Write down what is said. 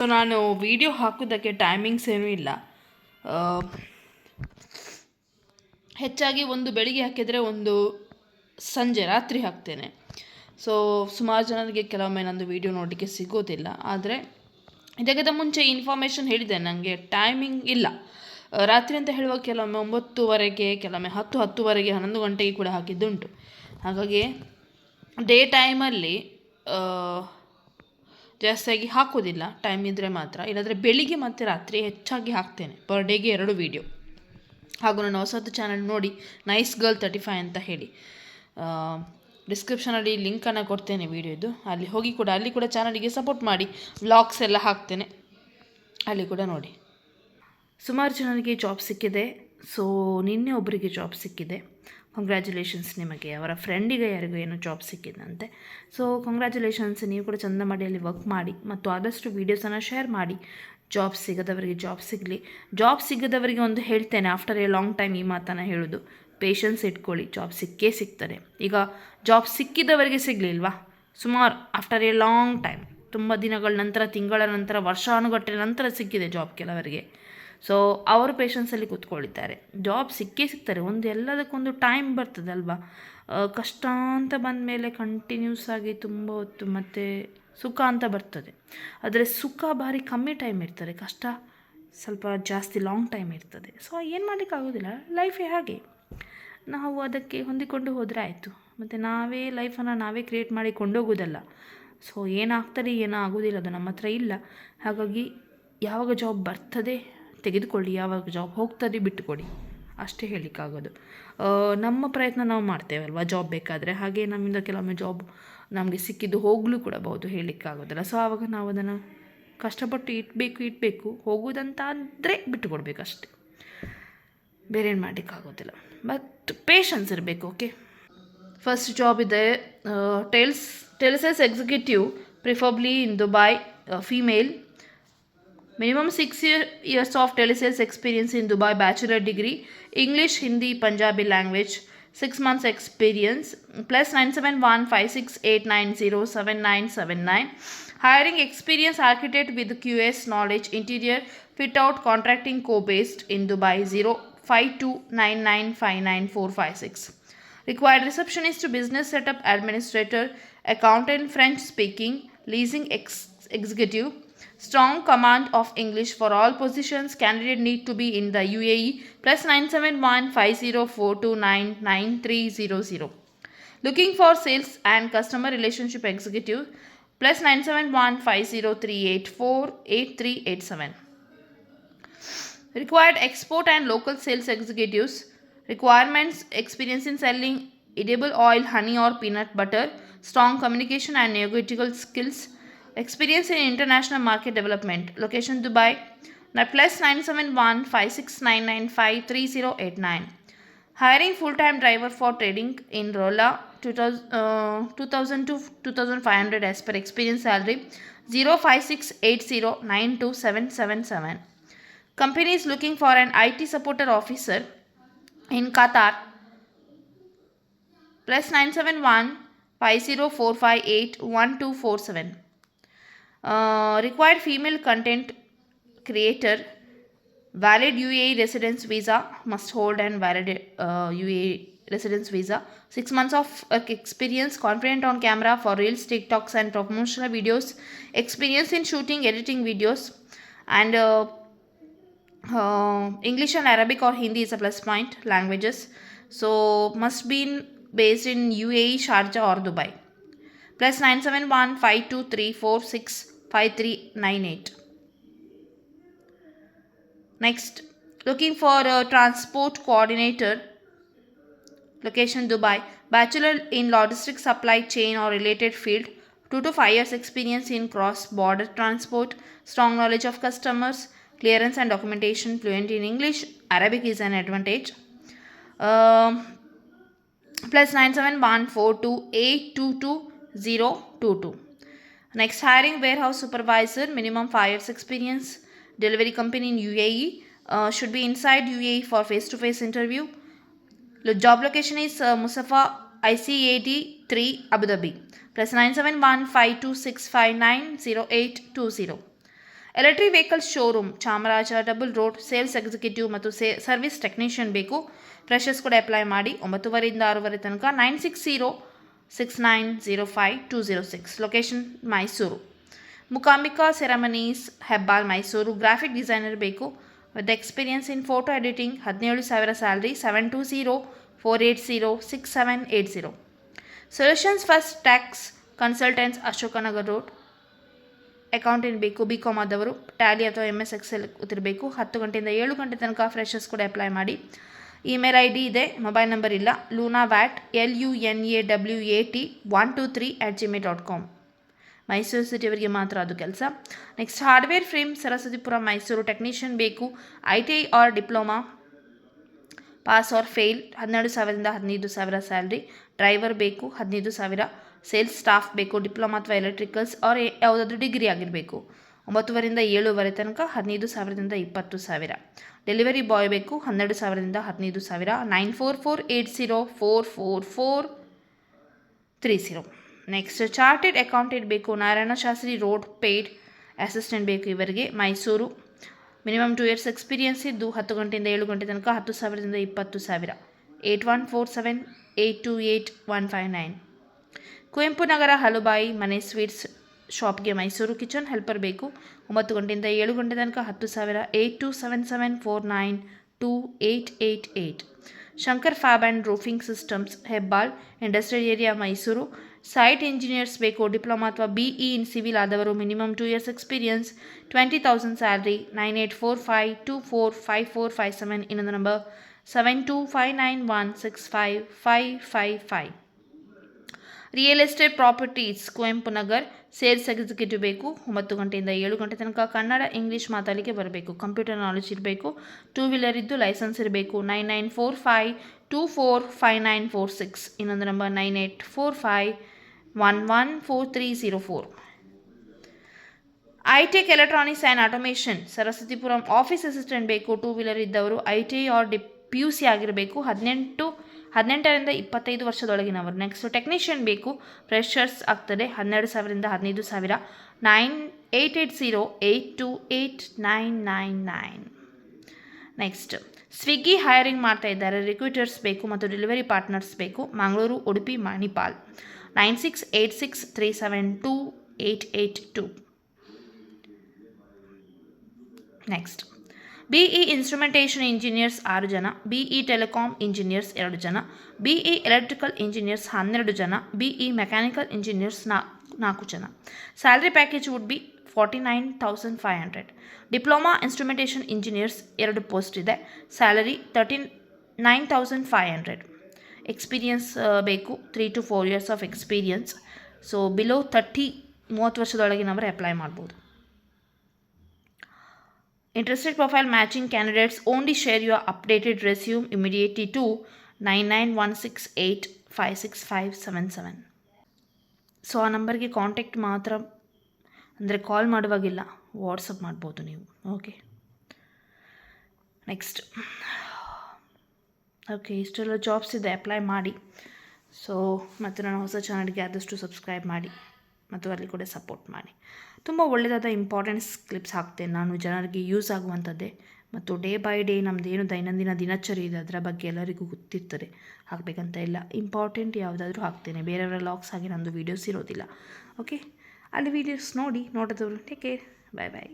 So ನಾನು video ಹಾಕೋದಕ್ಕೆ timings ಏನೂ ಇಲ್ಲ. ಹೆಚ್ಚಾಗಿ ಒಂದು ಬೆಳಿಗ್ಗೆ ಹಾಕಿದರೆ ಒಂದು ಸಂಜೆ ರಾತ್ರಿ ಹಾಕ್ತೇನೆ. ಸೊ ಸುಮಾರು ಜನರಿಗೆ ಕೆಲವೊಮ್ಮೆ ನಂದು ವಿಡಿಯೋ ನೋಡಲಿಕ್ಕೆ ಸಿಗೋದಿಲ್ಲ. ಆದರೆ ಇದಕ್ಕಿಂತ ಮುಂಚೆ ಇನ್ಫಾರ್ಮೇಷನ್ ಹೇಳಿದೆ, ನನಗೆ ಟೈಮಿಂಗ್ ಇಲ್ಲ. ರಾತ್ರಿ ಅಂತ ಹೇಳುವಾಗ ಕೆಲವೊಮ್ಮೆ 9:00ವರೆಗೆ, ಕೆಲವೊಮ್ಮೆ 10:00-10:30 11 ಗಂಟೆಗೆ ಕೂಡ ಹಾಕಿದ್ದುಂಟು. ಹಾಗಾಗಿ ಡೇ ಟೈಮಲ್ಲಿ ಜಾಸ್ತಿಯಾಗಿ ಹಾಕೋದಿಲ್ಲ, ಟೈಮ್ ಇದ್ದರೆ ಮಾತ್ರ. ಇಲ್ಲಾಂದರೆ ಬೆಳಿಗ್ಗೆ ಮತ್ತು ರಾತ್ರಿ ಹೆಚ್ಚಾಗಿ ಹಾಕ್ತೇನೆ. ಪರ್ ಡೇಗೆ 2 ವೀಡಿಯೋ. ಹಾಗೂ ನನ್ನ ಹೊಸದು ಚಾನಲ್ ನೋಡಿ, ನೈಸ್ ಗರ್ಲ್ 35 ಅಂತ ಹೇಳಿ, ಡಿಸ್ಕ್ರಿಪ್ಷನಲ್ಲಿ ಲಿಂಕನ್ನು ಕೊಡ್ತೇನೆ ವೀಡಿಯೋದು. ಅಲ್ಲಿ ಹೋಗಿ ಕೂಡ ಅಲ್ಲಿ ಕೂಡ ಚಾನಲಿಗೆ ಸಪೋರ್ಟ್ ಮಾಡಿ. ವ್ಲಾಗ್ಸ್ ಎಲ್ಲ ಹಾಕ್ತೇನೆ, ಅಲ್ಲಿ ಕೂಡ ನೋಡಿ. ಸುಮಾರು ಜನರಿಗೆ ಜಾಬ್ ಸಿಕ್ಕಿದೆ. ಸೊ ನಿನ್ನೆ ಒಬ್ಬರಿಗೆ ಜಾಬ್ ಸಿಕ್ಕಿದೆ. ಕಂಗ್ರ್ಯಾಚುಲೇಷನ್ಸ್ ನಿಮಗೆ. ಅವರ ಫ್ರೆಂಡಿಗೆ ಯಾರಿಗೂ ಏನೋ ಜಾಬ್ ಸಿಕ್ಕಿದಂತೆ. So congratulations. ನೀವು ಕೂಡ ಚಂದ ಮಾಡಿ ಅಲ್ಲಿ ವರ್ಕ್ ಮಾಡಿ ಮತ್ತು ಆದಷ್ಟು ವೀಡಿಯೋಸನ್ನು ಶೇರ್ ಮಾಡಿ. ಜಾಬ್ ಸಿಗದವರಿಗೆ ಜಾಬ್ ಸಿಗಲಿ. ಜಾಬ್ ಸಿಗದವರಿಗೆ ಒಂದು ಹೇಳ್ತೇನೆ, ಆಫ್ಟರ್ ಎ ಲಾಂಗ್ ಟೈಮ್ ಈ ಮಾತನ್ನು ಹೇಳೋದು, ಪೇಷನ್ಸ್ ಇಟ್ಕೊಳ್ಳಿ, ಜಾಬ್ ಸಿಕ್ಕೇ ಸಿಗ್ತದೆ. ಈಗ ಜಾಬ್ ಸಿಕ್ಕಿದವರಿಗೆ ಸಿಗಲಿಲ್ವಾ, ಸುಮಾರು ಆಫ್ಟರ್ ಎ ಲಾಂಗ್ ಟೈಮ್, ತುಂಬ ದಿನಗಳ ನಂತರ, ತಿಂಗಳ ನಂತರ, ವರ್ಷಾನುಗಟ್ಟಲೆ ನಂತರ ಸಿಕ್ಕಿದೆ ಜಾಬ್ ಕೆಲವರಿಗೆ. ಸೊ ಅವರು ಪೇಷನ್ಸಲ್ಲಿ ಕೂತ್ಕೊಳ್ಳಿದ್ದಾರೆ. ಜಾಬ್ ಸಿಕ್ಕೇ ಸಿಗ್ತಾರೆ. ಒಂದು ಎಲ್ಲದಕ್ಕೊಂದು ಟೈಮ್ ಬರ್ತದೆ ಅಲ್ವಾ. ಕಷ್ಟ ಅಂತ ಬಂದ ಮೇಲೆ ಕಂಟಿನ್ಯೂಸ್ ಆಗಿ ತುಂಬ ಹೊತ್ತು ಮತ್ತು ಸುಖ ಅಂತ ಬರ್ತದೆ. ಆದರೆ ಸುಖ ಭಾರಿ ಕಮ್ಮಿ ಟೈಮ್ ಇರ್ತದೆ, ಕಷ್ಟ ಸ್ವಲ್ಪ ಜಾಸ್ತಿ ಲಾಂಗ್ ಟೈಮ್ ಇರ್ತದೆ. ಸೊ ಏನು ಮಾಡಲಿಕ್ಕಾಗೋದಿಲ್ಲ, ಲೈಫೇ ಹಾಗೆ. ನಾವು ಅದಕ್ಕೆ ಹೊಂದಿಕೊಂಡು ಹೋದರೆ ಆಯಿತು. ಮತ್ತು ನಾವೇ ಲೈಫನ್ನು ನಾವೇ ಕ್ರಿಯೇಟ್ ಮಾಡಿ ಕೊಂಡೋಗೋದಲ್ಲ. ಸೊ ಏನಾಗ್ತದೆ ಏನೋ ಆಗೋದಿಲ್ಲ, ಅದು ನಮ್ಮ ಹತ್ರ ಇಲ್ಲ. ಹಾಗಾಗಿ ಯಾವಾಗ ಜಾಬ್ ಬರ್ತದೆ ತೆಗೆದುಕೊಳ್ಳಿ, ಯಾವಾಗ ಜಾಬ್ ಹೋಗ್ತದೆ ಬಿಟ್ಟುಕೊಡಿ, ಅಷ್ಟೇ ಹೇಳಲಿಕ್ಕಾಗೋದು. ನಮ್ಮ ಪ್ರಯತ್ನ ನಾವು ಮಾಡ್ತೇವಲ್ವ ಜಾಬ್ ಬೇಕಾದರೆ. ಹಾಗೆ ನಮ್ಮಿಂದ ಕೆಲವೊಮ್ಮೆ ಜಾಬ್ ನಮಗೆ ಸಿಕ್ಕಿದ್ದು ಹೋಗಲೂ ಕೂಡ ಬಹುದು, ಹೇಳಲಿಕ್ಕಾಗೋದಿಲ್ಲ. ಸೊ ಆವಾಗ ನಾವು ಅದನ್ನು ಕಷ್ಟಪಟ್ಟು ಇಡಬೇಕು. ಹೋಗೋದಂತ ಅಂದರೆ ಬಿಟ್ಟುಕೊಡ್ಬೇಕು ಅಷ್ಟೇ, ಬೇರೆ ಏನು ಮಾಡಲಿಕ್ಕಾಗೋದಿಲ್ಲ. ಬಟ್ ಪೇಷನ್ಸ್ ಇರಬೇಕು. ಓಕೆ, ಫಸ್ಟ್ ಜಾಬ್ ಇದೆ telesales executive, preferably in Dubai, female. Minimum 6 years of telesales experience in Dubai, bachelor degree, English, Hindi, Punjabi language, 6 months experience, plus 971568907979. Hiring experienced architect with QS knowledge, interior fit out contracting co-based in Dubai, 0529959456. Required receptionist, business setup administrator, accountant, French speaking, leasing executive. Strong command of English for all positions. Candidate need to be in the UAE. Plus 971504299300. Looking for sales and customer relationship executive. Plus 971503848387. Required export and local sales executives. Requirements: experience in selling edible oil, honey or peanut butter. Strong communication and negotiable skills. Experience in international market development. Location Dubai. Plus 971569953089. Hiring full-time driver for trading in Rolla, 2000 to 2500 as per experience. Salary 0568092777. Company is looking for an IT supporter officer in Qatar. Plus 971504581247. Required female content creator. Valid UAE residence visa. Must hold and valid UAE residence visa. 6 months of experience. Confident on camera for reels, TikToks and promotional videos. Experience in shooting, editing videos. And English and Arabic or Hindi is a plus point. Languages. So must be based in UAE, Sharjah or Dubai. Plus 971523465398. Next, looking for a transport coordinator. Location Dubai. Bachelor in logistics, supply chain or related field. 2 to 5 years experience in cross-border transport. Strong knowledge of customers. Clearance and documentation. Fluent in English. Arabic is an advantage. Plus 97142822. Next, hiring warehouse supervisor. Minimum 5 years experience. Delivery company in UAE. Should be inside UAE for face-to-face interview. The job location is Musafa ICAD 3 Abu Dhabi. Plus 971526590820. Electric vehicle showroom Chamaraja double road sales executive ಮತ್ತು service technician ಬೇಕು. Freshers ಕೂಡ apply ಮಾಡಿ. 9ವರೆಯಿಂದ 6ವರೆ ತನಕ 9606905206. Location Mysuru. Mookambika ceremonies Hebbal Mysuru. Graphic designer ಬೇಕು with experience in photo editing. 17,000 salary. 7204806780. Solutions first tax consultants Ashokanagar road. Accountant ಬೇಕು, BCom ಆದವರು, ಟ್ಯಾಲಿ ಅಥವಾ MS Excel ಗೊತ್ತಿರಬೇಕು. 10 ಗಂಟೆಯಿಂದ 7 ಗಂಟೆ ತನಕ ಫ್ರೆಶರ್ಸ್ ಕೂಡ ಅಪ್ಲೈ ಮಾಡಿ. ಇಮೇಲ್ ID ಇದೆ, ಮೊಬೈಲ್ ನಂಬರ್ ಇಲ್ಲ. lunawat lunawat123@gmail.com. ಮೈಸೂರು ಸಿಟಿಯವರಿಗೆ ಮಾತ್ರ ಅದು ಕೆಲಸ. Next hardware frame Saraswathipura Mysuru. Technician ಬೇಕು. ITI or diploma pass or fail. 12,000ದಿಂದ 15,000 ಸ್ಯಾಲ್ರಿ. ಡ್ರೈವರ್ ಬೇಕು 15,000. ಸೇಲ್ಸ್ ಸ್ಟಾಫ್ ಬೇಕು, ಡಿಪ್ಲೊಮಾ ಅಥವಾ ಎಲೆಕ್ಟ್ರಿಕಲ್ಸ್ ಆರ್ ಯಾವುದಾದ್ರೂ ಡಿಗ್ರಿ ಆಗಿರಬೇಕು. 9ವರೆಯಿಂದ 7ವರೆ ತನಕ 15,000ದಿಂದ 20,000. ಡೆಲಿವರಿ ಬಾಯ್ ಬೇಕು 12,000ದಿಂದ 15,000. 9448044430. ನೆಕ್ಸ್ಟ್ ಚಾರ್ಟೆಡ್ ಅಕೌಂಟೆಂಟ್ ಬೇಕು. Narayana Shastri road paid assistant ಬೇಕು ಇವರಿಗೆ, ಮೈಸೂರು. ಮಿನಿಮಮ್ 2 years ಎಕ್ಸ್ಪೀರಿಯನ್ಸ್ ಇದ್ದು 10 ಗಂಟೆಯಿಂದ 7 ಗಂಟೆ ತನಕ 10,000ದಿಂದ 20,000. 8147828159. ಕುವೆಂಪು ನಗರ ಹಲುಬಾಯಿ ಮನೆ ಸ್ವೀಟ್ಸ್ ಶಾಪ್ಗೆ ಮೈಸೂರು. ಕಿಚನ್ ಹೆಲ್ಪರ್ ಬೇಕು. 9 ಗಂಟೆಯಿಂದ 7 ಗಂಟೆ ತನಕ 10,000. 8277492888. Shankar fab and roofing systems Hebbal industrial area Mysuru. Site engineers ಬೇಕು, ಡಿಪ್ಲೊಮಾ ಅಥವಾ BE ಇನ್ ಸಿವಿಲ್ ಆದವರು. Minimum 2 years experience. 20,000 ಸ್ಯಾಲ್ರಿ. 9845245457. ಇನ್ನೊಂದು number 7259165555. Real estate properties Kuvempu Nagar. Sales executive ಬೇಕು. 9 ಗಂಟೆಯಿಂದ 7 ಗಂಟೆ ತನಕ ಕನ್ನಡ ಇಂಗ್ಲೀಷ್ ಮಾತಾಡಲಿಕ್ಕೆ ಬರಬೇಕು. ಕಂಪ್ಯೂಟರ್ ನಾಲೆಜ್ ಇರಬೇಕು. 2 wheeler ಇದ್ದು ಲೈಸೆನ್ಸ್ ಇರಬೇಕು. 9945245946. ಇನ್ನೊಂದು number 9845114304. ITech electronics and automation Saraswathipuram office assistant ಬೇಕು. 2 wheeler ಇದ್ದವರು. ITI ಆರ್ PUC ಆಗಿರಬೇಕು. 18ರಿಂದ 25 ವರ್ಷದೊಳಗಿನವರು. ನೆಕ್ಸ್ಟ್ ಟೆಕ್ನಿಷಿಯನ್ ಬೇಕು. ಫ್ರೆಶರ್ಸ್ ಆಗ್ತದೆ. 12,000ರಿಂದ 15,000. 9880828999. ನೆಕ್ಸ್ಟ್ ಸ್ವಿಗ್ಗಿ ಹೈರಿಂಗ್ ಮಾಡ್ತಾ ಇದ್ದಾರೆ. ರಿಕ್ರೂಟರ್ಸ್ ಬೇಕು ಮತ್ತು ಡೆಲಿವರಿ ಪಾರ್ಟ್ನರ್ಸ್ ಬೇಕು. Mangaluru, Udupi, Manipal. 9686372882. Next BE instrumentation engineers 6 ಜನ. BE ಟೆಲಿಕಾಮ್ ಇಂಜಿನಿಯರ್ಸ್ 2 ಜನ. BE ಎಲೆಕ್ಟ್ರಿಕಲ್ ಇಂಜಿನಿಯರ್ಸ್ 12 ಜನ. BE ಮೆಕ್ಯಾನಿಕಲ್ ಇಂಜಿನಿಯರ್ಸ್ 4 ಜನ. Salary package would be 49,500. Diploma instrumentation engineers 2 post ಇದೆ. ಸ್ಯಾಲರಿ 39,500. ಎಕ್ಸ್ಪೀರಿಯನ್ಸ್ ಬೇಕು 3 to 4 years of experience. So below 30 ವರ್ಷದೊಳಗಿನವರು apply ಮಾಡ್ಬೋದು. Interested profile matching candidates only share your updated resume immediately to 9916856577. So ಆ ನಂಬರ್ಗೆ contact ಮಾತ್ರ, ಅಂದರೆ ಕಾಲ್ ಮಾಡುವಾಗಿಲ್ಲ, WhatsApp ಮಾಡ್ಬೋದು ನೀವು. ಓಕೆ, ನೆಕ್ಸ್ಟ್ ಇಷ್ಟೆಲ್ಲ ಜಾಬ್ಸ್ ಇದೆ, ಅಪ್ಲೈ ಮಾಡಿ. ಸೊ ಮತ್ತು ನನ್ನ ಹೊಸ ಚಾನಲ್ಗೆ ಆದಷ್ಟು ಸಬ್ಸ್ಕ್ರೈಬ್ ಮಾಡಿ ಮತ್ತು ಅಲ್ಲಿ ಕೂಡ ಸಪೋರ್ಟ್ ಮಾಡಿ. ತುಂಬ ಒಳ್ಳೆಯದಾದ ಇಂಪಾರ್ಟೆಂಟ್ಸ್ ಕ್ಲಿಪ್ಸ್ ಹಾಕ್ತೇನೆ ನಾನು, ಜನರಿಗೆ ಯೂಸ್ ಆಗುವಂಥದ್ದೇ. ಮತ್ತು ಡೇ ಬೈ ಡೇ ನಮ್ಮದೇನು ದೈನಂದಿನ ದಿನಚರಿ ಇದೆ ಅದರ ಬಗ್ಗೆ ಎಲ್ಲರಿಗೂ ಗೊತ್ತಿರ್ತದೆ, ಹಾಕಬೇಕಂತ ಇಲ್ಲ. ಇಂಪಾರ್ಟೆಂಟ್ ಯಾವುದಾದ್ರೂ ಹಾಕ್ತೇನೆ, ಬೇರೆಯವರ ಲಾಗ್ಸ್ ಆಗಿ ನಮ್ಮದು ವೀಡಿಯೋಸ್ ಇರೋದಿಲ್ಲ. ಓಕೆ, ಅಲ್ಲಿ ವೀಡಿಯೋಸ್ ನೋಡಿದವರು ಟೇಕ್ ಕೇರ್, ಬಾಯ್ ಬಾಯ್.